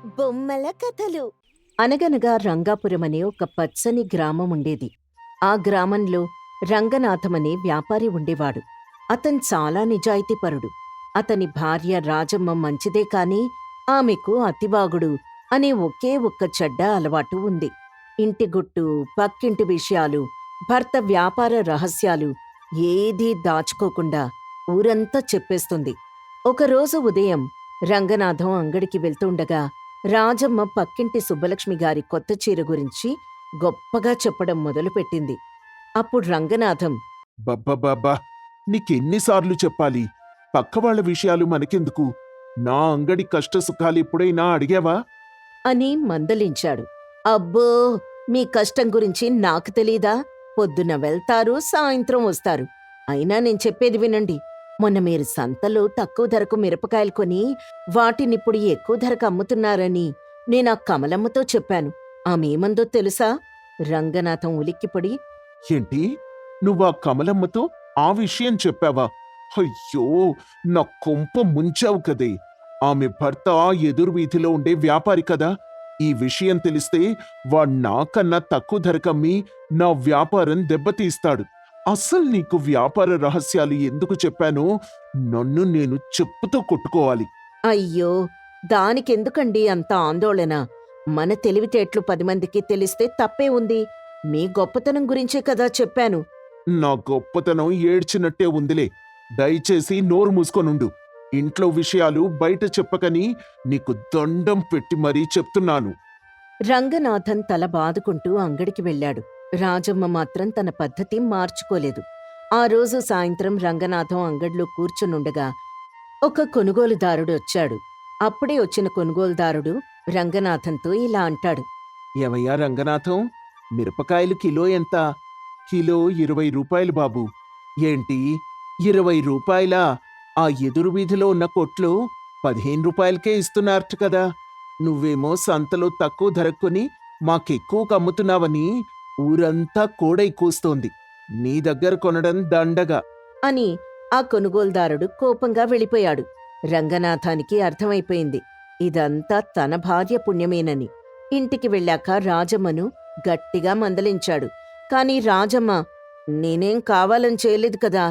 బొమ్మల కథలు. అనగనగా రంగాపురం అనే ఒక పచ్చని గ్రామం ఉండేది. ఆ గ్రామంలో రంగనాథమనే వ్యాపారి ఉండేవాడు. అతను చాలా నిజాయితీపరుడు. అతని భార్య రాజమ్మ మంచిదే కాని ఆమెకు అతివాగుడు అనే ఒకే ఒక్క చెడ్డ అలవాటు ఉంది. ఇంటి గుట్టు, పక్కింటి విషయాలు, భర్త వ్యాపార రహస్యాలు ఏదీ దాచుకోకుండా ఊరంతా చెప్పేస్తుంది. ఒకరోజు ఉదయం రంగనాథం అంగడికి వెళ్తుండగా రాజమ్మ పక్కింటి సుబ్బలక్ష్మి గారి కొత్త చీర గురించి గొప్పగా చెప్పడం మొదలుపెట్టింది. అప్పుడు రంగనాథం, బబ్బబ్బబ్బా! నీకెన్నిసార్లు చెప్పాలి? పక్కవాళ్ల విషయాలు మనకెందుకు? నా అంగడి కష్టసుఖాలెప్పుడైనా అడిగావా? అని మందలించాడు. అబ్బో, మీ కష్టం గురించి నాకు తెలీదా? పొద్దున వెళ్తారు, సాయంత్రం వస్తారు. అయినా నేను చెప్పేది వినండి. మొన్న మీరు సంతలో తక్కువ ధరకు మిరపకాయలు కొని వాటినిప్పుడు ఎక్కువ ధరకు అమ్ముతున్నారని నేనా కమలమ్మతో చెప్పాను. ఆమెమందో తెలుసా? రంగనాథం ఉలిక్కిపడి, ఏంటి? నువ్వా కమలమ్మతో ఆ విషయం చెప్పావా? అయ్యో, నా కొంప ముంచావు కదే! ఆమె భర్త ఎదురు వీధిలో ఉండే వ్యాపారి కదా! ఈ విషయం తెలిస్తే వాణ్ణాకన్నా తక్కువ ధరకమ్మి నా వ్యాపారం దెబ్బతీస్తాడు. అస్సలు నీకు వ్యాపార రహస్యాలు ఎందుకు చెప్పానో నన్ను నేను చెప్పుతో కొట్టుకోవాలి. అయ్యో, దానికెందుకండి అంత ఆందోళన? మన తెలివితేటలు 10 మందికి తెలిస్తే తప్పే ఉంది. మీ గొప్పతనం గురించే కదా చెప్పాను. నా గొప్పతనం ఏడ్చినట్టే ఉందిలే. దయచేసి నోరు మూసుకొనుండు. ఇంట్లో విషయాలు బయట చెప్పకని నీకు దండం పెట్టి మరీ చెప్తున్నాను. రంగనాథన్ తల బాదుకుంటూ అంగడికి వెళ్ళాడు. రాజమ్మ మాత్రం తన పద్ధతి మార్చుకోలేదు. ఆ రోజు సాయంత్రం రంగనాథం అంగడిలో కూర్చునుండగా ఒక కొనుగోలుదారుడు వచ్చాడు. అప్పుడే వచ్చిన కొనుగోలుదారుడు రంగనాథంతో ఇలా అంటాడు. ఏవయ్యా రంగనాథం, మిరపకాయలు కిలో ఎంత? కిలో 20 రూపాయలు బాబు. ఏంటి, 20 రూపాయలా? ఆ ఎదురు వీధిలో ఉన్న కొట్లో 15 రూపాయలకే ఇస్తున్నారట కదా! నువ్వేమో సంతలో తక్కువ ధరక్కొని మాకెక్కువ కమ్ముతున్నావని ఊరంతా కోడై కూస్తోంది. నీ దగ్గర కొనడం దండగా అని ఆ కొనుగోలుదారుడు కోపంగా వెళ్ళిపోయాడు. రంగనాథానికి అర్థమైపోయింది, ఇదంతా తన భార్య పుణ్యమేనని. ఇంటికి వెళ్ళాక రాజమ్మను గట్టిగా మందలించాడు. కాని రాజమ్మ, నేనేం కావాలని చేయలేదు కదా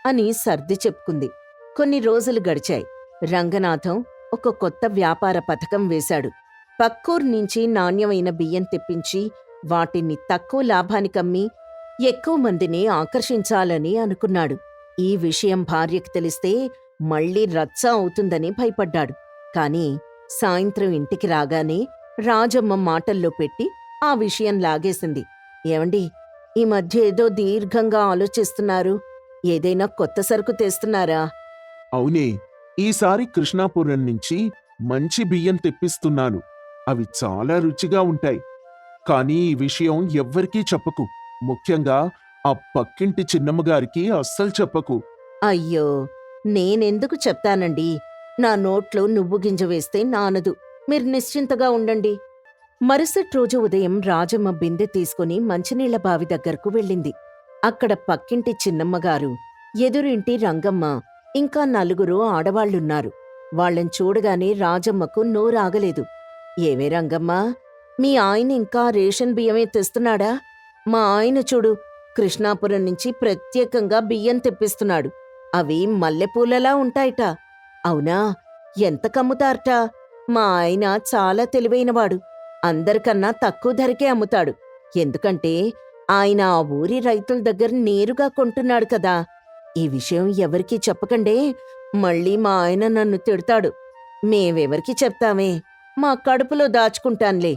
అని సర్ది చెప్పుకుంది. కొన్ని రోజులు గడిచాయి. రంగనాథం ఒక కొత్త వ్యాపార పథకం వేశాడు. పక్కూరు నుంచి నాణ్యమైన బియ్యం తెప్పించి వాటిని తక్కువ లాభానికమ్మి ఎక్కువ మందిని ఆకర్షించాలని అనుకున్నాడు. ఈ విషయం భార్యకు తెలిస్తే మళ్లీ రచ్చ అవుతుందని భయపడ్డాడు. కాని సాయంత్రం ఇంటికి రాగానే రాజమ్మ మాటల్లో పెట్టి ఆ విషయం లాగేసింది. ఏవండి, ఈ మధ్య ఏదో దీర్ఘంగా ఆలోచిస్తున్నారు. ఏదైనా కొత్త సరుకు తెస్తున్నారా? అవునే, ఈసారి కృష్ణాపురం నుంచి మంచి బియ్యం తెప్పిస్తున్నాను. అవి చాలా రుచిగా ఉంటాయి. కానీ ఈ విషయం ఎవ్వరికీ చెప్పకు. ముఖ్యంగా ఆ పక్కింటి చిన్నమ్మగారికి అస్సలు చెప్పకు. అయ్యో, నేనెందుకు చెప్తానండి? నా నోట్లో నువ్వు గింజ వేస్తే నానదు. మీరు నిశ్చింతగా ఉండండి. మరుసటి రోజు ఉదయం రాజమ్మ బిందె తీసుకుని మంచినీళ్ల బావి దగ్గరకు వెళ్ళింది. అక్కడ పక్కింటి చిన్నమ్మగారు, ఎదురింటి రంగమ్మ, ఇంకా 4 ఆడవాళ్లున్నారు. వాళ్ళని చూడగానే రాజమ్మకు నోరాగలేదు. ఏవే రంగమ్మ, మీ ఆయన ఇంకా రేషన్ బియ్యమే తెస్తున్నాడా? మా ఆయన చూడు, కృష్ణాపురం నుంచి ప్రత్యేకంగా బియ్యం తెప్పిస్తున్నాడు. అవి మల్లెపూలలా ఉంటాయట. అవునా? ఎంత కమ్ముతారట? మా ఆయన చాలా తెలివైనవాడు. అందరికన్నా తక్కువ ధరకే అమ్ముతాడు. ఎందుకంటే ఆయన ఆ ఊరి రైతుల దగ్గర నేరుగా కొంటున్నాడు కదా. ఈ విషయం ఎవరికీ చెప్పకండే, మళ్ళీ మా ఆయన నన్ను తిడతాడు. మేమెవరికి చెప్తామే? మా కడుపులో దాచుకుంటాన్లే.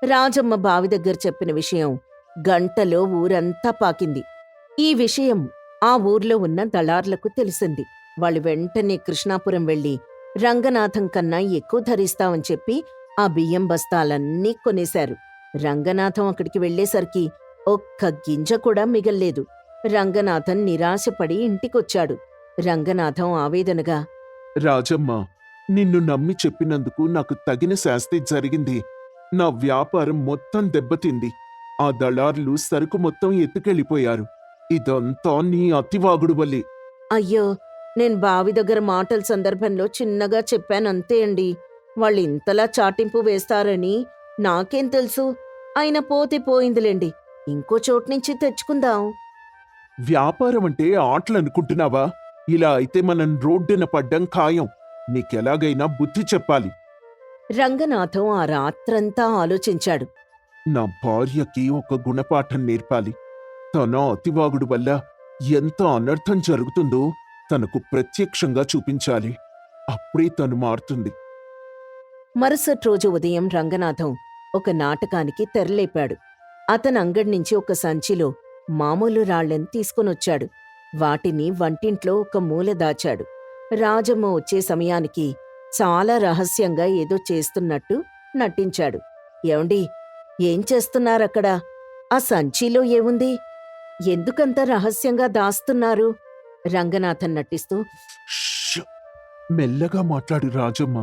రాజమ్మ బావి దగ్గర చెప్పిన విషయం గంటలో ఊరంతా పాకింది. ఈ విషయం ఆ ఊర్లో ఉన్న దళార్లకు తెలిసింది. వాళ్ళు వెంటనే కృష్ణాపురం వెళ్లి రంగనాథం కన్నా ఎక్కువ ధరిస్తామని చెప్పి ఆ బియ్యం బస్తాలన్నీ కొనేశారు. రంగనాథం అక్కడికి వెళ్లేసరికి ఒక్క గింజ కూడా మిగల్లేదు. రంగనాథం నిరాశపడి ఇంటికొచ్చాడు. రంగనాథం ఆవేదనగా, రాజమ్మ, నిన్ను నమ్మి చెప్పినందుకు నాకు తగిన శాస్తి జరిగింది. నా వ్యాపారం మొత్తం దెబ్బతింది. ఆ దళార్లు సరుకు మొత్తం ఎత్తుకెళ్ళిపోయారు. ఇదంతా నీ అతివాగుడు వల్లే. అయ్యో, నేను బావి దగ్గర మాటల సందర్భంలో చిన్నగా చెప్పానంతే అండి. వాళ్ళు ఇంతలా చాటింపు వేస్తారని నాకేం తెలుసు. అయినా పోతే పోయిందిలేండి, ఇంకో చోట్నుంచి తెచ్చుకుందాం. వ్యాపారం అంటే ఆటలనుకుంటున్నావా? ఇలా అయితే మనం రోడ్డున పడ్డం ఖాయం. నీకెలాగైనా బుద్ధి చెప్పాలి. రంగనాథం ఆ రాత్రంతా ఆలోచించాడు. నా భార్యకి ఒక గుణపాఠం నేర్పాలి. తన అతివాగుడు వల్ల ఎంత అనర్థం జరుగుతుందో తనకు ప్రత్యక్షంగా చూపించాలి. అప్పుడే తను మారుతుంది. మరుసటి రోజు ఉదయం రంగనాథం ఒక నాటకానికి తెరలేపాడు. అతని అంగడి నుంచి ఒక సంచిలో మామూలు రాళ్లను తీసుకొనొచ్చాడు. వాటిని వంటింట్లో ఒక మూల దాచాడు. రాజమ్మ వచ్చే సమయానికి చాలా రహస్యంగా ఏదో చేస్తున్నట్టు నటించాడు. ఏమండి, ఏం చేస్తున్నారక్కడ? ఆ సంచిలో ఏముంది? ఎందుకంత రహస్యంగా దాస్తున్నారు? రంగనాథన్ నటిస్తూ, ష్! మెల్లగా మాట్లాడు రాజమ్మ.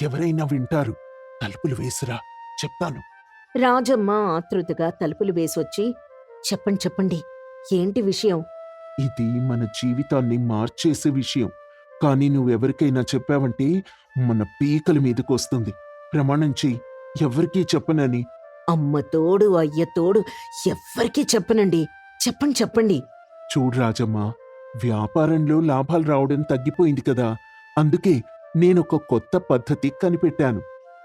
ఎవరైనా వింటారు. తలుపులు వేసిరా, చెప్తాను. రాజమ్మ ఆతృతగా తలుపులు వేసొచ్చి, చెప్పండి చెప్పండి, ఏంటి విషయం? ఇది మన జీవితాన్ని మార్చేసే విషయం. కానీ నువ్వెవరికైనా చెప్పావంటే మన పీకల మీదకొస్తుంది. ప్రమాణం చెయ్యి, ఎవ్వరికీ చెప్పనని. అమ్మ తోడు అయ్య తోడు, ఎవ్వరికీ చెప్పనండి. చెప్పండి చెప్పండి. చూడు రాజమ్మ, వ్యాపారంలో లాభాలు రావడం తగ్గిపోయింది కదా. అందుకే నేనొక కొత్త పద్ధతి కనిపెట్టాను.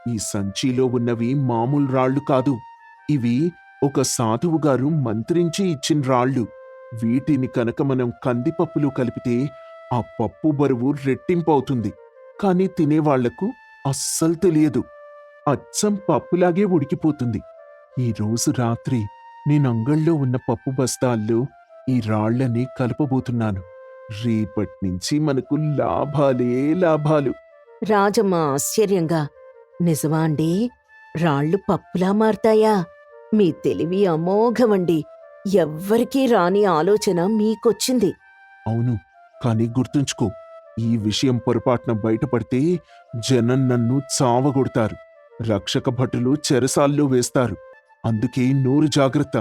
ఈ సంచిలో ఉన్నవి మామూలు రాళ్ళు కాదు. ఇవి ఒక సాధువుగారు మంత్రించి ఇచ్చిన రాళ్ళు. వీటిని కనుక మనం కందిపప్పులు కలిపితే ఆ పప్పు బరువు రెట్టింపవుతుంది. కాని తినేవాళ్లకు అస్సలు తెలియదు. అచ్చం పప్పులాగే ఉడికిపోతుంది. ఈ రోజు రాత్రి నేనంగళ్ళో ఉన్న పప్పు బస్తాల్లో ఈ రాళ్లని కలపబోతున్నాను. రేపట్నుంచి మనకు లాభాలే లాభాలు. రాజమ్మ ఆశ్చర్యంగా, నిజమా అండి? రాళ్ళు పప్పులా మారతాయా? మీ తెలివి అమోఘమండి. ఎవ్వరికీ రాని ఆలోచన మీకొచ్చింది. అవును, కాని గుర్తుంచుకో, ఈ విషయం పొరపాటున బయటపడితే జనం నన్ను చావగొడతారు. రక్షక భటులు చెరసాల్లో వేస్తారు. అందుకే నూరు జాగ్రత్త.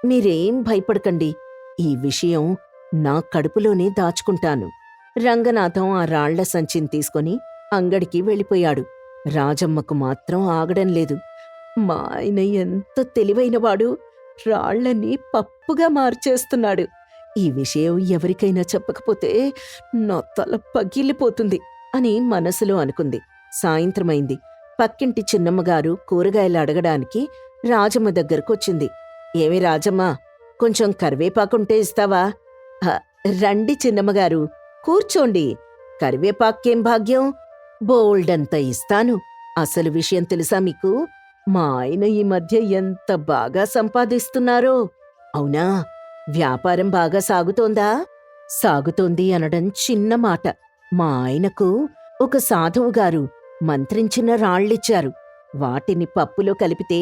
మీరేం భయపడకండి. ఈ విషయం నా కడుపులోనే దాచుకుంటాను. రంగనాథం ఆ రాళ్ల సంచిని తీసుకొని అంగడికి వెళ్ళిపోయాడు. రాజమ్మకు మాత్రం ఆగడం లేదు. మా ఆయన ఎంత తెలివైనవాడు! రాళ్లని పప్పుగా మార్చేస్తున్నాడు. ఈ విషయం ఎవరికైనా చెప్పకపోతే నా తల పగిలిపోతుంది అని మనసులో అనుకుంది. సాయంత్రమైంది. పక్కింటి చిన్నమ్మగారు కూరగాయలు అడగడానికి రాజమ్మ దగ్గరకొచ్చింది. ఏమి రాజమ్మ, కొంచెం కరివేపాకుంటే ఇస్తావా? "హ, రండి చిన్నమ్మగారు, కూర్చోండి. కరివేపాకేం భాగ్యం? బోల్డంత ఇస్తాను. అసలు విషయం తెలుసా మీకు? మా ఆయన ఈ మధ్య ఎంత బాగా సంపాదిస్తున్నారో. అవునా? వ్యాపారం బాగా సాగుతోందా? సాగుతోంది అనడం చిన్న మాట. మా ఆయనకు ఒక సాధువుగారు మంత్రించిన రాళ్ళిచ్చారు. వాటిని పప్పులో కలిపితే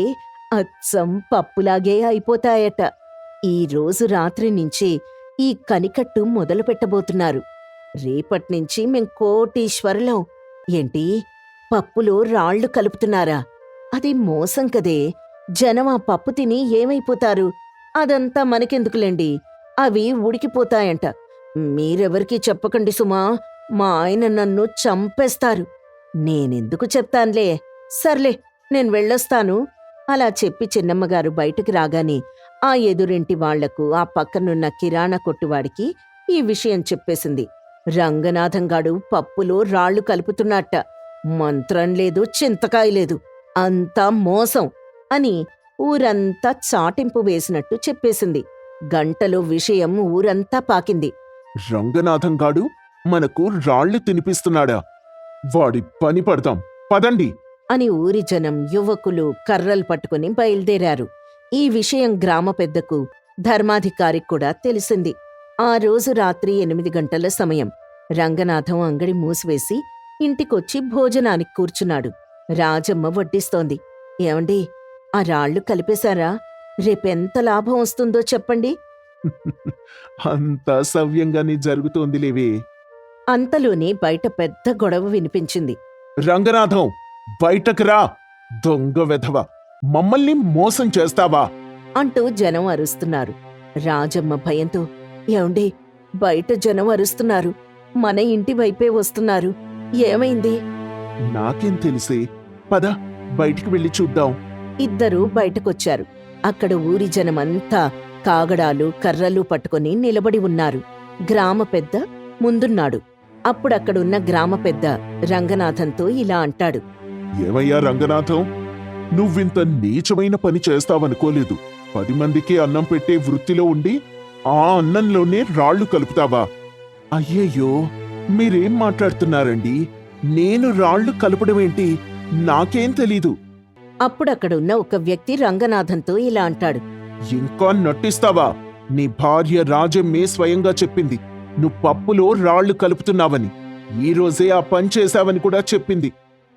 అచ్చం పప్పులాగే అయిపోతాయట. ఈ రోజు రాత్రి నుంచే ఈ కనికట్టు మొదలు పెట్టబోతున్నారు. రేపట్నుంచి మేం కోటీశ్వరులం. ఏంటి, పప్పులో రాళ్ళు కలుపుతున్నారా? అది మోసం కదే. జనం ఆ పప్పు తిని ఏమైపోతారు? అదంతా మనకెందుకులేండి, అవి ఉడికిపోతాయంట. మీరెవరికీ చెప్పకండి సుమా, మా ఆయన నన్ను చంపేస్తారు. నేనెందుకు చెప్తాన్లే. సర్లే, నేను వెళ్ళొస్తాను. అలా చెప్పి చిన్నమ్మగారు బయటికి రాగానే ఆ ఎదురింటి వాళ్లకు, ఆ పక్కనున్న కిరాణా కొట్టువాడికి ఈ విషయం చెప్పేసింది. రంగనాథంగాడు పప్పులో రాళ్లు కలుపుతున్నట్ట. మంత్రం లేదు, చింతకాయ లేదు, అంతా మోసం అని ఊరంతా చాటింపు వేసినట్టు చెప్పేసింది. గంటలో విషయం ఊరంతా పాకింది. రంగనాథంగాడు మనకు రాళ్లు తినిపిస్తున్నాడా? వాడి పని పడతాం, పదండి అని ఊరి జనం, యువకులు కర్రలు పట్టుకుని బయలుదేరారు. ఈ విషయం గ్రామ పెద్దకు, ధర్మాధికారికి కూడా తెలిసింది. ఆ రోజు రాత్రి 8 గంటల సమయం. రంగనాథం అంగడి మూసివేసి ఇంటికొచ్చి భోజనానికి కూర్చున్నాడు. రాజమ్మ వడ్డిస్తోంది. ఏమండి, ఆ రాళ్లు కలిపేశారా? రేపెంత లాభం వస్తుందో చెప్పండి. అంతా సవ్యంగానే జరుగుతోందిలేవే. అంతలోనే బయట పెద్ద గొడవ వినిపించింది. రంగనాథం, బయటకు రా! దొంగ వెధవ, మమ్మల్ని మోసం చేస్తావా? అంటూ జనం అరుస్తున్నారు. రాజమ్మ భయంతో, ఏమండి, బయట జనం అరుస్తున్నారు, మన ఇంటి వైపే వస్తున్నారు. ఏమైంది? నాకేం తెలిసే, పద బయటికి వెళ్ళి చూద్దాం. ఇద్దరూ బయటకొచ్చారు. అక్కడ ఊరి జనమంతా కాగడాలు కర్రలు పట్టుకొని నిలబడి ఉన్నారు. గ్రామ పెద్ద ముందున్నాడు. అప్పుడక్కడున్న గ్రామ పెద్ద రంగనాథంతో ఇలా అంటాడు. ఏమయ్యా రంగనాథం, నువ్వింత నీచమైన పని చేస్తావనుకోలేదు. 10 మందికి అన్నం పెట్టే వృత్తిలో ఉండి ఆ అన్నంలోనే రాళ్లు కలుపుతావా? అయ్యయ్యో, మీరేం మాట్లాడుతున్నారండి? నేను రాళ్లు కలపడమేంటి? నాకేం తెలీదు. అప్పుడక్కడున్న ఒక వ్యక్తి రంగనాథంతో ఇలా అంటాడు. ఇంకా నటిస్తావా? నీ భార్య రాజమ్మే స్వయంగా చెప్పింది నువ్వు పప్పులో రాళ్లు కలుపుతున్నావని. ఈ రోజే ఆ పని చేశావని కూడా చెప్పింది.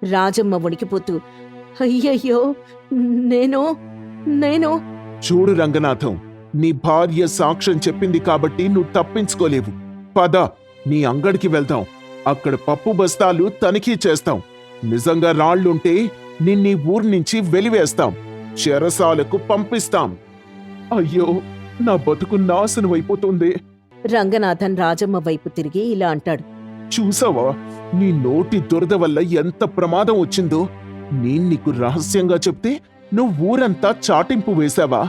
రాజమ్మ వణికిపోతూ, అయ్యయ్యో, నేను చూడు రంగనాథం, నీ భార్య సాక్ష్యం చెప్పింది కాబట్టి నువ్వు తప్పించుకోలేవు. పద, నీ అంగడికి వెళ్దాం. అక్కడ పప్పు బస్తాలు తనిఖీ చేస్తాం. నిజంగా రాళ్లుంటే నిన్నీ ఊరి నుంచి వెలివేస్తాం, చెరసాలకు పంపిస్తాం. అయ్యో, నా బతుకు నాశనమైపోతుంది. రంగనాథన్ రాజమ్మ వైపు తిరిగి ఇలా అంటాడు. చూసావా, నీ నోటి దురద వల్ల ఎంత ప్రమాదం వచ్చిందో? నీకు రహస్యంగా చెప్తే నువ్వు ఊరంతా చాటింపు వేశావా?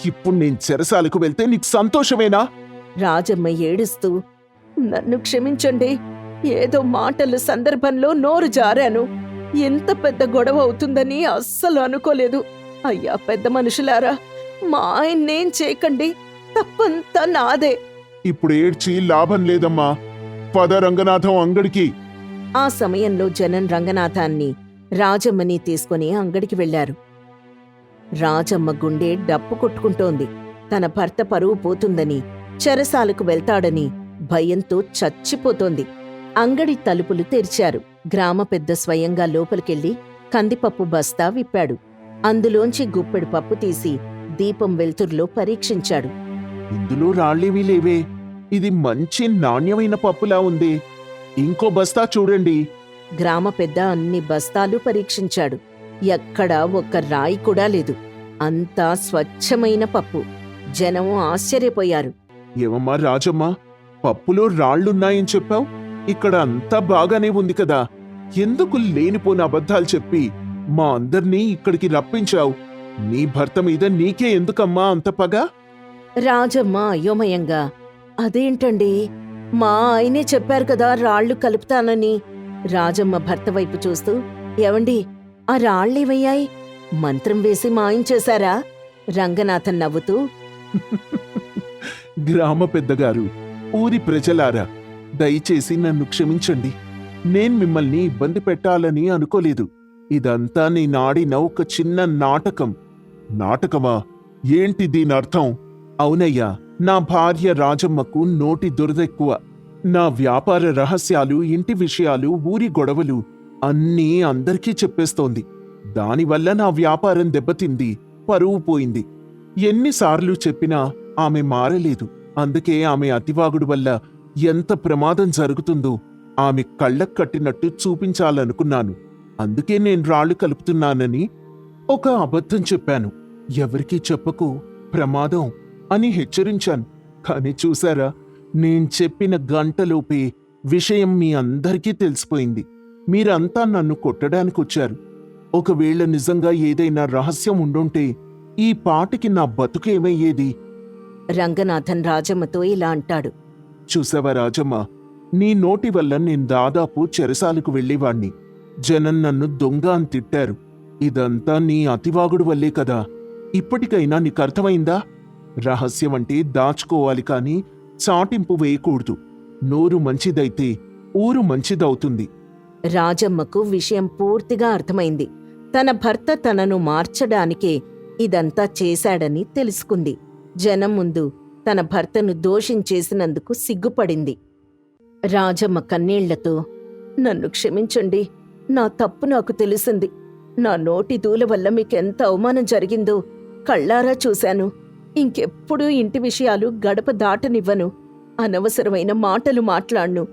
ఇప్పుడు నేను చెరసాలకు వెళ్తే నీకు సంతోషమేనా? రాజమ్మ ఏడుస్తూ, నన్ను క్షమించండి. ఏదో మాటల సందర్భంలో నోరు జారాను. ఎంత పెద్ద గొడవ అవుతుందని అస్సలు అనుకోలేదు. అయ్యా పెద్ద మనుషులారా, మా ఆయన్నేం చేయకండి, తప్పంతా నాదే. ఇప్పుడు ఏడ్చి లాభం లేదమ్మా. పద రంగనాథం అంగడికి. ఆ సమయంలో జనం రంగనాథాన్ని రాజమ్మని తీసుకుని అంగడికి వెళ్లారు. రాజమ్మ గుండె డప్పు కొట్టుకుంటోంది. తన భర్త పరువు పోతుందని, చెరసాలకు వెళ్తాడని భయంతో చచ్చిపోతోంది. అంగడి తలుపులు తెరిచారు. గ్రామ పెద్ద స్వయంగా లోపలికెళ్లి కందిపప్పు బస్తా విప్పాడు. అందులోంచి గుప్పెడు పప్పు తీసి దీపం వెలుతుర్లో పరీక్షించాడు. ఇందులో రాళ్ళేమీ లేవే. ఇది మంచి నాణ్యమైన పప్పులా ఉంది. ఇంకో బస్తా చూడండి. గ్రామ పెద్ద అన్ని బస్తాలు పరీక్షించాడు. ఎక్కడా ఒక్క రాయి కూడా లేదు. అంతా స్వచ్ఛమైన పప్పు. జనం ఆశ్చర్యపోయారు. ఏమమ్మా రాజమ్మ, పప్పులో రాళ్లున్నాయని చెప్పావు. ఇక్కడ అంతా బాగానే ఉంది కదా. ఎందుకు లేనిపోని అబద్ధాలు చెప్పి మా అందర్నీ ఇక్కడికి రప్పించావు? నీ భర్త మీద నీకే ఎందుకమ్మా అంత పగ? రాజమ్మ అయోమయంగా, అదేంటండి, మా ఆయనే చెప్పారు కదా రాళ్లు కలుపుతానని. రాజమ్మ భర్త వైపు చూస్తూ, ఏవండి, ఆ రాళ్లేవయ్యాయి? మంత్రం వేసి మాయించేశారా? రంగనాథన్ నవ్వుతూ, గ్రామ పెద్దగారు, ఊరి ప్రజలారా, దయచేసి నన్ను క్షమించండి. నేను మిమ్మల్ని ఇబ్బంది పెట్టాలని అనుకోలేదు. ఇదంతా నేనాడిన ఒక చిన్న నాటకం. నాటకమా? ఏంటి దీనర్థం? అవునయ్యా, నా భార్య రాజమ్మకు నోటి దురదెక్కువ. నా వ్యాపార రహస్యాలు, ఇంటి విషయాలు, ఊరి గొడవలు అన్నీ అందరికీ చెప్పేస్తోంది. దానివల్ల నా వ్యాపారం దెబ్బతింది, పరువు పోయింది. ఎన్నిసార్లు చెప్పినా ఆమె మారలేదు. అందుకే ఆమె అతివాగుడు వల్ల ఎంత ప్రమాదం జరుగుతుందో ఆమె కళ్ళకు కట్టినట్టు చూపించాలనుకున్నాను. అందుకే నేను రాళ్లు కలుపుతున్నానని ఒక అబద్ధం చెప్పాను. ఎవరికీ చెప్పకు, ప్రమాదం అని హెచ్చరించాను. కాని చూసారా, నేను చెప్పిన గంటలోపే విషయం మీ అందరికీ తెలిసిపోయింది. మీరంతా నన్ను కొట్టడానికొచ్చారు. ఒకవేళ నిజంగా ఏదైనా రహస్యం ఉండుంటే ఈ పాటికి నా బతుకేమయ్యేది? రంగనాథన్ రాజమ్మతో ఇలా అంటాడు. చూసావా రాజమ్మ, నీ నోటి వల్ల నేను దాదాపు చెరసాలకు వెళ్ళేవాణ్ణి. జనం నన్ను దొంగ అని తిట్టారు. ఇదంతా నీ అతివాగుడు వల్లే కదా. ఇప్పటికైనా నీకర్థమైందా? రహస్యమంటే దాచుకోవాలి కాని చాటింపు వేయకూడదు. నోరు మంచిదైతే ఊరు మంచిదవుతుంది. రాజమ్మకు విషయం పూర్తిగా అర్థమైంది. తన భర్త తనను మార్చడానికే ఇదంతా చేశాడని తెలుసుకుంది. జనం ముందు తన భర్తను దోషించేసినందుకు సిగ్గుపడింది. రాజమ్మ కన్నీళ్లతో, నన్ను క్షమించండి, నా తప్పు నాకు తెలిసింది. నా నోటి దూల వల్ల మీకెంత అవమానం జరిగిందో కళ్ళారా చూశాను. ఇంకెప్పుడూ ఇంటి విషయాలు గడప దాటనివ్వను. అనవసరమైన మాటలు మాట్లాడ్ను.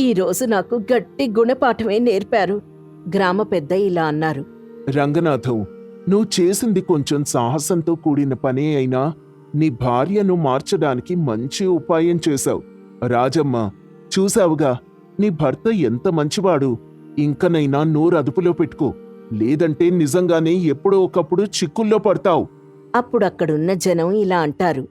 ఈరోజు నాకు గట్టి గుణపాఠమే నేర్పారు. గ్రామ పెద్ద ఇలా అన్నారు. రంగనాథం, నువ్వు చేసింది కొంచెం సాహసంతో కూడిన పనే అయినా నీ భార్యను మార్చడానికి మంచి ఉపాయం చేశావు. రాజమ్మ, చూశావుగా, నీ భర్త ఎంత మంచివాడు. ఇంకనైనా నోరు అదుపులో పెట్టుకో, లేదంటే నిజంగానే ఎప్పుడో ఒకప్పుడు చిక్కుల్లో పడతావు. అప్పుడక్కడున్న జనం ఇలా అంటారు.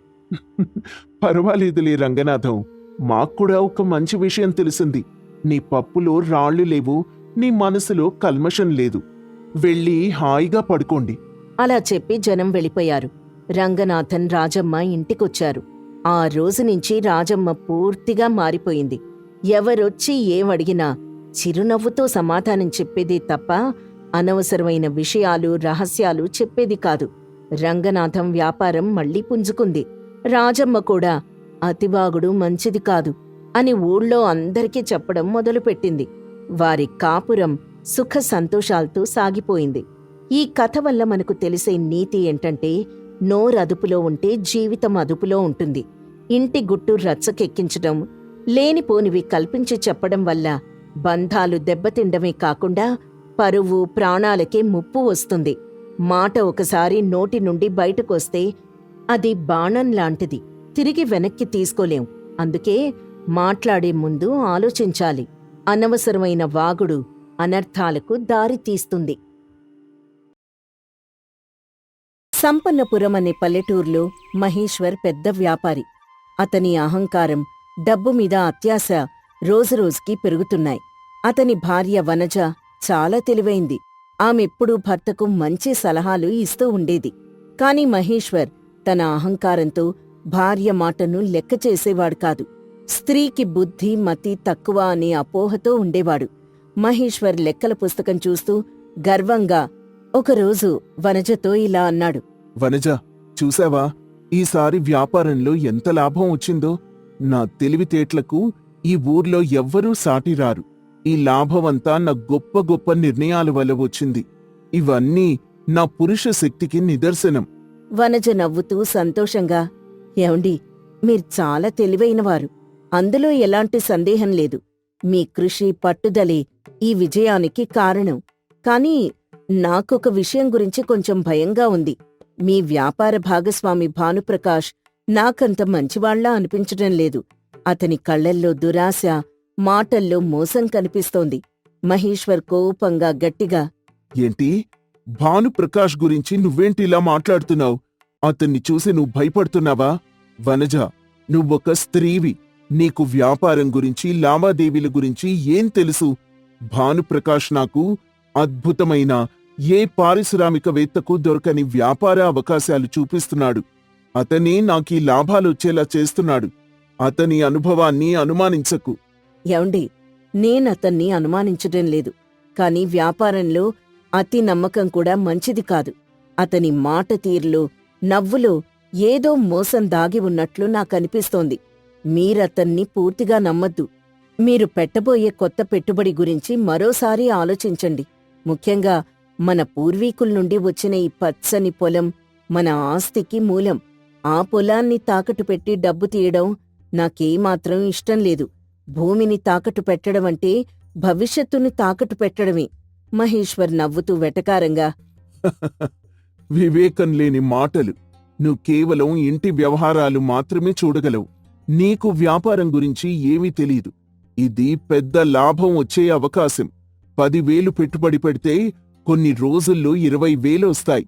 పర్వాలేదులే రంగనాథం, మాక్కూడా ఒక మంచి విషయం తెలిసింది. నీ పప్పులో రాళ్ళు లేవు, నీ మనసులో కల్మషం లేదు. వెళ్ళి హాయిగా పడుకోండి. అలా చెప్పి జనం వెళ్ళిపోయారు. రంగనాథన్, రాజమ్మ ఇంటికొచ్చారు. ఆ రోజు నుంచి రాజమ్మ పూర్తిగా మారిపోయింది. ఎవరొచ్చి ఏమడిగినా చిరునవ్వుతో సమాధానం చెప్పేదే తప్ప అనవసరమైన విషయాలు, రహస్యాలు చెప్పేది కాదు. రంగనాథం వ్యాపారం మళ్లీ పుంజుకుంది. రాజమ్మ కూడా అతివాగుడు మంచిది కాదు అని ఊళ్ళో అందరికీ చెప్పడం మొదలుపెట్టింది. వారి కాపురం సుఖ సంతోషాలతో సాగిపోయింది. ఈ కథ వల్ల మనకు తెలిసే నీతి ఏంటంటే, నోరదుపులో ఉంటే జీవితం అదుపులో ఉంటుంది. ఇంటి గుట్టు రచ్చకెక్కించడం, లేనిపోనివి కల్పించి చెప్పడం వల్ల బంధాలు దెబ్బతిండమే కాకుండా పరువు, ప్రాణాలకే ముప్పు వస్తుంది. మాట ఒకసారి నోటి నుండి బయటకొస్తే అది బాణం లాంటిది, తిరిగి వెనక్కి తీసుకోలేం. అందుకే మాట్లాడే ముందు ఆలోచించాలి. అనవసరమైన వాగుడు అనర్థాలకు దారి తీస్తుంది. సంపన్నపురం అనే పల్లెటూర్లో మహేశ్వర్ పెద్ద వ్యాపారి. అతని అహంకారం, డబ్బు మీద అత్యాశ రోజురోజుకీ పెరుగుతున్నాయి. అతని భార్య వనజ చాలా తెలివైంది. ఆమెప్పుడూ భర్తకు మంచి సలహాలు ఇస్తూ ఉండేది. కాని మహేశ్వర్ తన అహంకారంతో భార్య మాటను లెక్క చేసేవాడు కాదు. స్త్రీకి బుద్ధి, మతి తక్కువ అనే అపోహతో ఉండేవాడు. మహేశ్వర్ లెక్కల పుస్తకం చూస్తూ గర్వంగా ఒకరోజు వనజతో ఇలా అన్నాడు. వనజ, చూసావా, ఈసారి వ్యాపారంలో ఎంత లాభం వచ్చిందో? నా తెలివితేట్లకు ఈ ఊర్లో ఎవ్వరూ సాటిరారు. ఈ లాభమంతా నా గొప్ప గొప్ప నిర్ణయాల వల్ల వచ్చింది. ఇవన్నీ నా పురుష శక్తికి నిదర్శనం. వనజ నవ్వుతూ సంతోషంగా, ఏమండి, మీరు చాలా తెలివైనవారు, అందులో ఎలాంటి సందేహం లేదు. మీ కృషి, పట్టుదలే ఈ విజయానికి కారణం. కాని నాకొక విషయం గురించి కొంచెం భయంగా ఉంది. మీ వ్యాపార భాగస్వామి భానుప్రకాష్ నాకంత మంచివాళ్లా అనిపించడం లేదు. అతని కళ్లల్లో దురాశ, మాటల్లో మోసం కనిపిస్తోంది. మహేశ్వర్ కోపంగా గట్టిగా, ఏంటి? భానుప్రకాష్ గురించి నువ్వేంటి ఇలా మాట్లాడుతున్నావు? అతన్ని చూసి నువ్వు భయపడుతున్నావా? వనజ, నువ్వొక స్త్రీవి. నీకు వ్యాపారం గురించి, లావాదేవీల గురించి ఏం తెలుసు? భానుప్రకాష్ నాకు అద్భుతమైన, ఏ పారిశ్రామికవేత్తకు దొరకని వ్యాపార అవకాశాలు చూపిస్తున్నాడు. అతనే నాకీ లాభాలొచ్చేలా చేస్తున్నాడు. అతని అనుభవాన్ని అనుమానించకు. యాండి, నేనతన్ని అనుమానించడం లేదు. కాని వ్యాపారంలో అతి నమ్మకం కూడా మంచిది కాదు. అతని మాట తీరులో, నవ్వులో ఏదో మోసం దాగి ఉన్నట్లు నాకనిపిస్తోంది. మీరతన్ని పూర్తిగా నమ్మద్దు. మీరు పెట్టబోయే కొత్త పెట్టుబడి గురించి మరోసారి ఆలోచించండి. ముఖ్యంగా మన పూర్వీకుల్నుండి వచ్చిన ఈ పచ్చని పొలం మన ఆస్తికి మూలం. ఆ పొలాన్ని తాకట్టు పెట్టి డబ్బు తీయడం నాకేమాత్రం ఇష్టం లేదు. భూమిని తాకట్టు పెట్టడమంటే భవిష్యత్తుని తాకట్టు పెట్టడమే. మహేశ్వర్ నవ్వుతూ వెటకారంగా, వివేకం లేని మాటలు. నువ్వు కేవలం ఇంటి వ్యవహారాలు మాత్రమే చూడగలవు. నీకు వ్యాపారం గురించి ఏమీ తెలీదు. ఇది పెద్ద లాభం వచ్చే అవకాశం. 10,000 పెట్టుబడి పెడితే కొన్ని రోజుల్లో 20,000 వస్తాయి.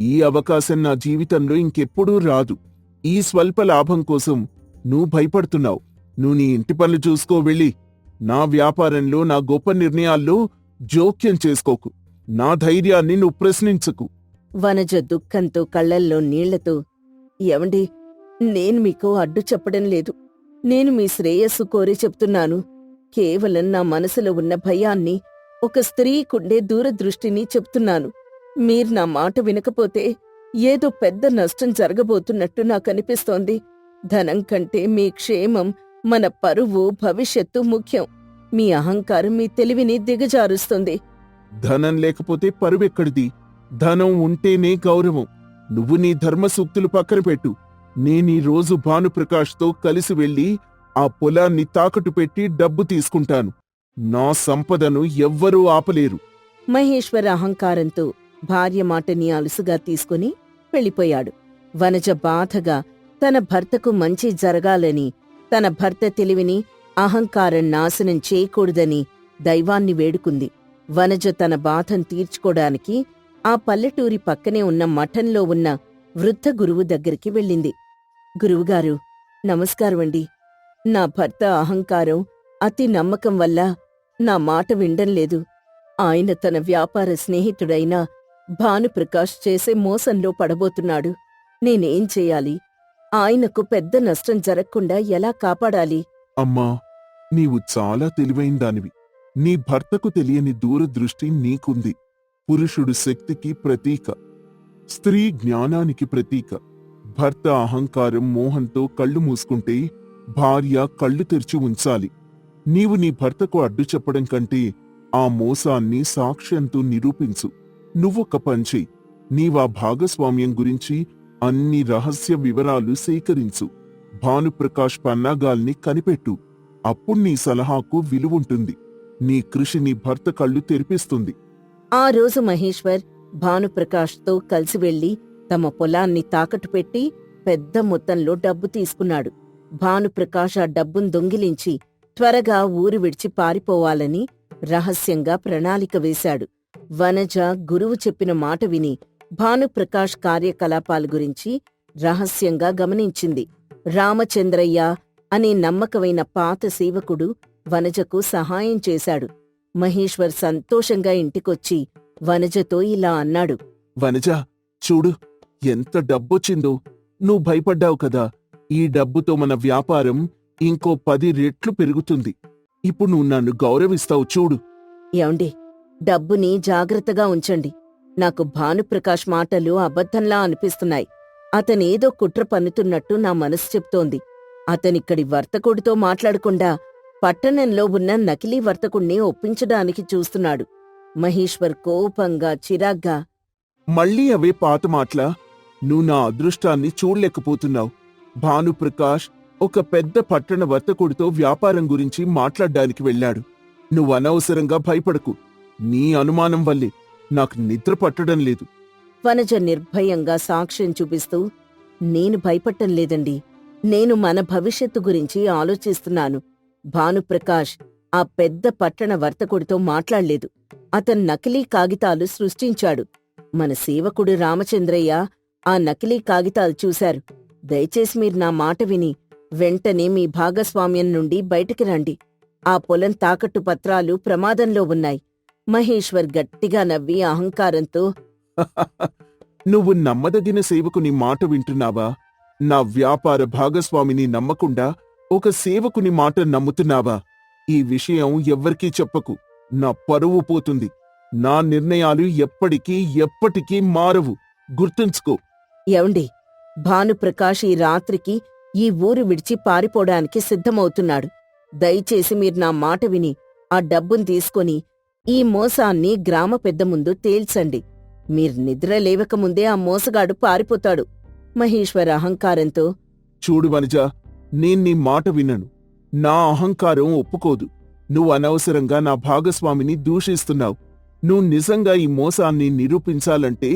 ఈ అవకాశం నా జీవితంలో ఇంకెప్పుడూ రాదు. ఈ స్వల్ప లాభం కోసం నువ్వు భయపడుతున్నావు. నువ్వు నీ ఇంటి పనులు చూసుకో వెళ్ళి. నా వ్యాపారంలో, నా గొప్ప నిర్ణయాల్లో జోక్యం చేసుకోకు. నా ధైర్యాన్ని నువ్వు ప్రశ్నించకు. వనజ దుఃఖంతో కళ్లల్లో నీళ్లతో, ఏమండి, నేను మీకు అడ్డు చెప్పడం లేదు. నేను మీ శ్రేయస్సు కోరి చెప్తున్నాను. కేవలం నా మనసులో ఉన్న భయాన్ని, ఒక స్త్రీకుండే దూరదృష్టిని చెప్తున్నాను. మీరు నా మాట వినకపోతే ఏదో పెద్ద నష్టం జరగబోతున్నట్టు నాకనిపిస్తోంది. ధనం కంటే మీ క్షేమం, మన పరువు, భవిష్యత్తు ముఖ్యం. మీ అహంకారం మీ తెలివిని దిగజారుస్తుంది. ధనం లేకపోతే పరువెక్కడిది? ధనం ఉంటేనే గౌరవం. నువ్వు నీ ధర్మసూక్తులు పక్కన పెట్టు. నేనీ రోజు భానుప్రకాష్తో కలిసి వెళ్ళి ఆ పొలాన్ని తాకట్టు పెట్టి డబ్బు తీసుకుంటాను. నా సంపదను ఎవ్వరూ ఆపలేరు. మహేశ్వర అహంకారంతో భార్య మాటని అలుసుగా తీసుకుని వెళ్ళిపోయాడు. వనజ బాధగా తన భర్తకు మంచి జరగాలని, తన భర్త తెలివిని, అహంకారం నాశనం చేయకూడదని దైవాన్ని వేడుకుంది. వనజ తన బాధను తీర్చుకోడానికి ఆ పల్లెటూరి పక్కనే ఉన్న మఠంలో ఉన్న వృద్ధ గురువు దగ్గరికి వెళ్ళింది. గురువుగారు, నమస్కారమండి. నా భర్త అహంకారం, అతి నమ్మకం వల్ల నా మాట వినడంలేదు. ఆయన తన వ్యాపార స్నేహితుడైన భానుప్రకాష్ చేసే మోసంలో పడబోతున్నాడు. నేనేం చెయ్యాలి? ఆయనకు పెద్ద నష్టం జరగకుండా ఎలా కాపాడాలి? అమ్మా, నీవు చాలా తెలివైన దానివి. నీ భర్తకు తెలియని దూరదృష్టి నీకుంది. పురుషుడు శక్తికి ప్రతీక, స్త్రీ జ్ఞానానికి ప్రతీక. భర్త అహంకారం, మోహంతో కళ్ళు మూసుకుంటే భార్య కళ్ళు తెరిచి ఉంచాలి. నీవు నీ భర్తకు అడ్డు చెప్పడం కంటే ఆ మోసాన్ని సాక్ష్యంతో నిరూపించు. నువ్వొక్క పంచెయ్, నీవా భాగస్వామ్యం గురించి అన్ని రహస్య వివరాలు సేకరించు. భానుప్రకాష్ పన్నాగాల్ని కనిపెట్టు. అప్పుడు నీ సలహాకు విలువుంటుంది. నీ కృషి నీ భర్త కళ్ళు తెరిపిస్తుంది. ఆ రోజు మహేశ్వర్ భానుప్రకాష్తో కలిసి వెళ్లి తమ పొలాన్ని తాకట్టు పెట్టి పెద్ద మొత్తంలో డబ్బు తీసుకున్నాడు. భానుప్రకాష్ ఆ డబ్బును దొంగిలించి త్వరగా ఊరు విడిచి పారిపోవాలని రహస్యంగా ప్రణాళిక వేశాడు. వనజ గురువు చెప్పిన మాట విని భానుప్రకాష్ కార్యకలాపాల గురించి రహస్యంగా గమనించింది. రామచంద్రయ్య అనే నమ్మకమైన పాత సేవకుడు వనజకు సహాయం చేశాడు. మహేశ్వర్ సంతోషంగా ఇంటికొచ్చి వనజతో ఇలా అన్నాడు. వనజ, చూడు ఎంత డబ్బొచ్చిందో. నువ్వు భయపడ్డావు కదా, ఈ డబ్బుతో మన వ్యాపారం ఇంకో 10 రెట్లు పెరుగుతుంది. ఇప్పుడు నువ్వు నన్ను గౌరవిస్తావు చూడు. యాండి, డబ్బుని జాగ్రత్తగా ఉంచండి. నాకు భానుప్రకాష్ మాటలు అబద్ధంలా అనిపిస్తున్నాయి. అతనేదో కుట్ర పన్నుతున్నట్టు నా మనసు చెప్తోంది. అతనిక్కడి వర్తకుడితో మాట్లాడకుండా పట్టణంలో ఉన్న నకిలీ వర్తకుణ్ణి ఒప్పించడానికి చూస్తున్నాడు. మహేశ్వర్ కోపంగా చిరాగ్గా, మళ్ళీ అవే పాత మాటలా? నువ్వు నా అదృష్టాన్ని చూడలేకపోతున్నావు. భానుప్రకాష్ ఒక పెద్ద పట్టణ వర్తకుడితో వ్యాపారం గురించి మాట్లాడ్డానికి వెళ్ళాడు. నువ్వనవసరంగా భయపడకు. నీ అనుమానం వల్లే నాకు నిద్ర పట్టడం లేదు. వనజ నిర్భయంగా సాక్ష్యం చూపిస్తూ, నేను భయపట్టం లేదండి. నేను మన భవిష్యత్తు గురించి ఆలోచిస్తున్నాను. భానుప్రకాష్ ఆ పెద్ద పట్టణ వర్తకుడితో మాట్లాడలేదు. అతను నకిలీ కాగితాలు సృష్టించాడు. మన సేవకుడు రామచంద్రయ్య ఆ నకిలీ కాగితాలు చూశారు. దయచేసి మీరు నా మాట విని వెంటనే మీ భాగస్వామ్యం నుండి బయటికి రండి. ఆ పొలం తాకట్టు పత్రాలు ప్రమాదంలో ఉన్నాయి. మహేశ్వర్ గట్టిగా నవ్వి అహంకారంతో, నువ్వు నమ్మదగిన సేవకుని మాట వింటున్నావా? నా వ్యాపార భాగస్వామిని నమ్మకుండా ఒక సేవకుని మాట నమ్ముతున్నావా? ఈ విషయం ఎవ్వరికీ చెప్పకు. నా పరువు పోతుంది. నా నిర్ణయాలు ఎప్పటికీ మారవు. గుర్తుంచుకో. ఎవండి, భానుప్రకాష్ ఈ రాత్రికి ఈ ఊరు విడిచి పారిపోవడానికి సిద్ధమవుతున్నాడు. దయచేసి మీరు నా మాట విని ఆ డబ్బును తీసుకొని ఈ మోసాన్ని గ్రామ పెద్ద ముందు తేల్చండి. మీరు నిద్ర లేవకముందే ఆ మోసగాడు పారిపోతాడు. మహేశ్వర్ అహంకారంతో, చూడు వనజ, నీ మాట వినను. నా అహంకారం ఒప్పుకోదు. నువ్వు అనవసరంగా నా భాగస్వామిని దూషిస్తున్నావు. నువ్వు నిజంగా ఈ మోసాన్ని నిరూపించాలంటే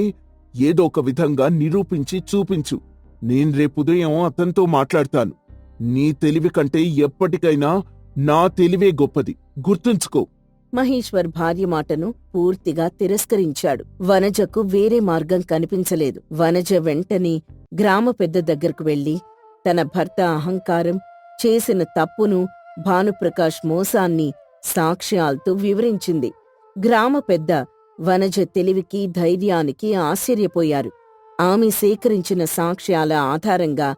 ఏదో ఒక విధంగా నిరూపించి చూపించు. నేను రేపుదయం అతనితో మాట్లాడతాను. నీ తెలివి కంటే ఎప్పటికైనా నా తెలివే గొప్పది. గుర్తుంచుకో. మహేశ్వర్ భార్య మాటను పూర్తిగా తిరస్కరించాడు. వనజకు వేరే మార్గం కనిపించలేదు. వనజ వెంటనే గ్రామ పెద్ద దగ్గరకు వెళ్లి తన భర్త అహంకారం, చేసిన తప్పును, భానుప్రకాష్ మోసాన్ని సాక్ష్యాలతో వివరించింది. గ్రామ పెద్ద వనజ తెలివికి, ధైర్యానికి ఆశ్చర్యపోయారు. ఆమె సేకరించిన సాక్ష్యాల ఆధారంగా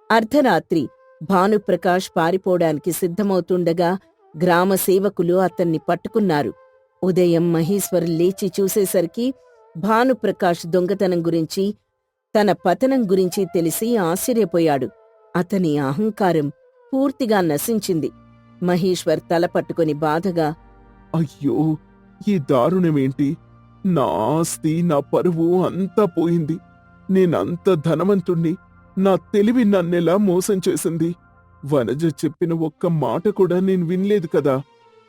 అర్ధరాత్రి భానుప్రకాష్ పారిపోవడానికి సిద్ధమవుతుండగా గ్రామ సేవకులు అతన్ని పట్టుకున్నారు. ఉదయం మహేశ్వర్ లేచి చూసేసరికి భానుప్రకాష్ దొంగతనం గురించి, తన పతనం గురించి తెలిసి ఆశ్చర్యపోయాడు. అతని అహంకారం పూర్తిగా నశించింది. మహేశ్వర్ తల పట్టుకుని బాధగా, అయ్యో, ఈ దారుణమేంటి? నా ఆస్తి, నా పరువు అంతా పోయింది. నేనంత ధనవంతుణ్ణి. నా తెలివి నన్నెలా మోసం చేసింది? వనజ చెప్పిన ఒక్క మాట కూడా నేను వినలేదు కదా.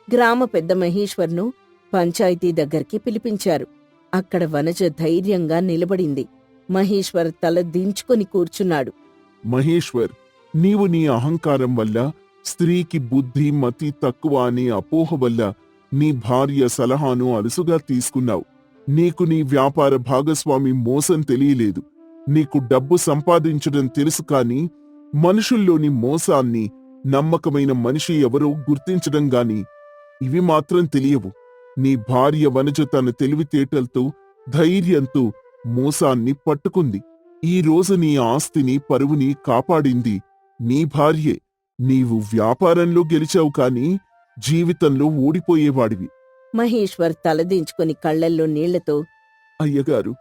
గ్రామ పెద్ద మహేశ్వర్ను పంచాయతీ దగ్గరికి పిలిపించారు. అక్కడ వనజ ధైర్యంగా నిలబడింది. మహేశ్వర్ తల దించుకొని కూర్చున్నాడు. మహేశ్వర్, నీవు నీ అహంకారం వల్ల, స్త్రీకి బుద్ధి మతి తక్కువ అనే అపోహ వల్ల నీ భార్య సలహాను అలుసుగా తీసుకున్నావు. నీకు నీ వ్యాపార భాగస్వామి మోసం తెలియలేదు. నీకు డబ్బు సంపాదించడం తెలుసు కాని మనుషుల్లోని మోసాన్ని, నమ్మకమైన మనిషి ఎవరో గుర్తించడం గాని ఇవి మాత్రం తెలియవు. నీ భార్య వనజ తన తెలివితేటలతో, ధైర్యంతో మోసాన్ని పట్టుకుంది. ఈ రోజు నీ ఆస్తిని, పరువుని కాపాడింది నీ భార్యే. నీవు వ్యాపారంలో గెలిచావు కాని జీవితంలో ఓడిపోయేవాడివి. మహేశ్వర్ తలదించుకొని కళ్లల్లో నీళ్లతో, అయ్యగారు,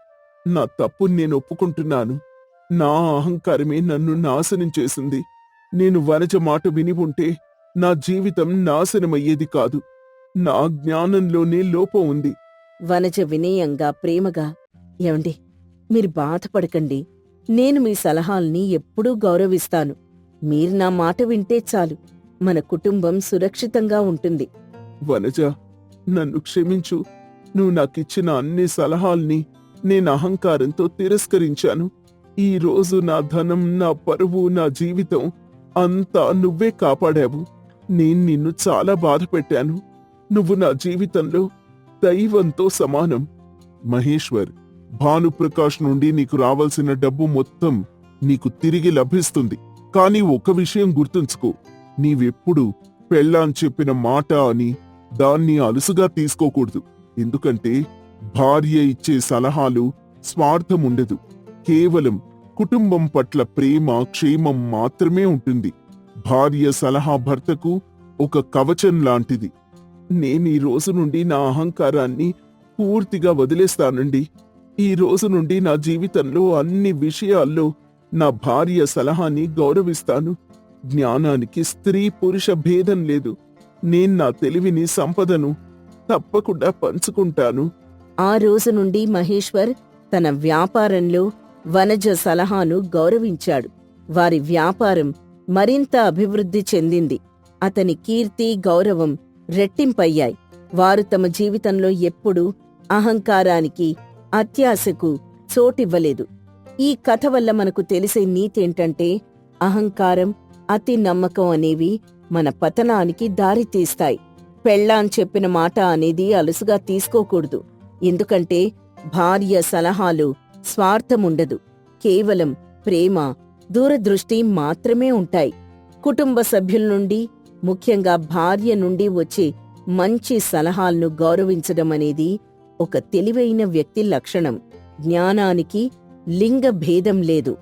నా తప్పుని నేను ఒప్పుకుంటున్నాను. నా అహంకారమే నన్ను నాశనం చేసింది. నేను వనజ మాట విని ఉంటే నా జీవితం నాశనమయ్యేది కాదు. నా జ్ఞానంలోనే లోపం ఉంది. వనజ వినయంగా, ప్రేమగా, ఏమండి, మీరు బాధపడకండి. నేను మీ సలహాల్ని ఎప్పుడూ గౌరవిస్తాను. మీరు నా మాట వింటే చాలు. మన కుటుంబం సురక్షితంగా ఉంటుంది. వనజ, నన్ను క్షమించు. నువ్వు నాకిచ్చిన అన్ని సలహాల్ని నేను అహంకారంతో తిరస్కరించాను. ఈ రోజు నా ధనం, నా పరువు, నా జీవితం అంతా నువ్వే కాపాడావు. నేను నిన్ను చాలా బాధ పెట్టాను. నువ్వు నా జీవితంలో దైవంతో సమానం. మహేశ్వర్, భానుప్రకాష్ నుండి నీకు రావాల్సిన డబ్బు మొత్తం నీకు తిరిగి లభిస్తుంది. కాని ఒక విషయం గుర్తుంచుకో, నీవెప్పుడు పెళ్ళాం చెప్పిన మాట అని దాన్ని అలుసుగా తీసుకోకూడదు. ఎందుకంటే భార్య ఇచ్చే సలహాలు స్వార్థముండదు. కేవలం కుటుంబం పట్ల ప్రేమ, క్షేమం మాత్రమే ఉంటుంది. భార్య సలహా భర్తకు ఒక కవచం లాంటిది. నేనీ రోజు నుండి నా అహంకారాన్ని పూర్తిగా వదిలేస్తానండి. ఈ రోజు నుండి నా జీవితంలో అన్ని విషయాల్లో నా భార్య సలహాని గౌరవిస్తాను. జ్ఞానానికి స్త్రీ పురుష భేదం లేదు. నేను నా తెలివిని, సంపదను తప్పకుండా పంచుకుంటాను. ఆ రోజు నుండి మహేశ్వర్ తన వ్యాపారంలో వనజ సలహాను గౌరవించాడు. వారి వ్యాపారం మరింత అభివృద్ధి చెందింది. అతని కీర్తి, గౌరవం రెట్టింపయ్యాయి. వారు తమ జీవితంలో ఎప్పుడూ అహంకారానికి, అత్యాశకు చోటివ్వలేదు. ఈ కథ వల్ల మనకు తెలిసే నీతేంటంటే, అహంకారం, అతి నమ్మకం అనేవి మన పతనానికి దారితీస్తాయి. పెళ్ళాం చెప్పిన మాట అనేది అలుసుగా తీసుకోకూడదు. ఎందుకంటే భార్య సలహాలు స్వార్థముండదు. కేవలం ప్రేమ, దూరదృష్టి మాత్రమే ఉంటాయి. కుటుంబ సభ్యుల నుండి, ముఖ్యంగా భార్య నుండి వచ్చే మంచి సలహాలను గౌరవించడం అనేది ఒక తెలివైన వ్యక్తి లక్షణం. జ్ఞానానికి లింగ భేదం లేదు.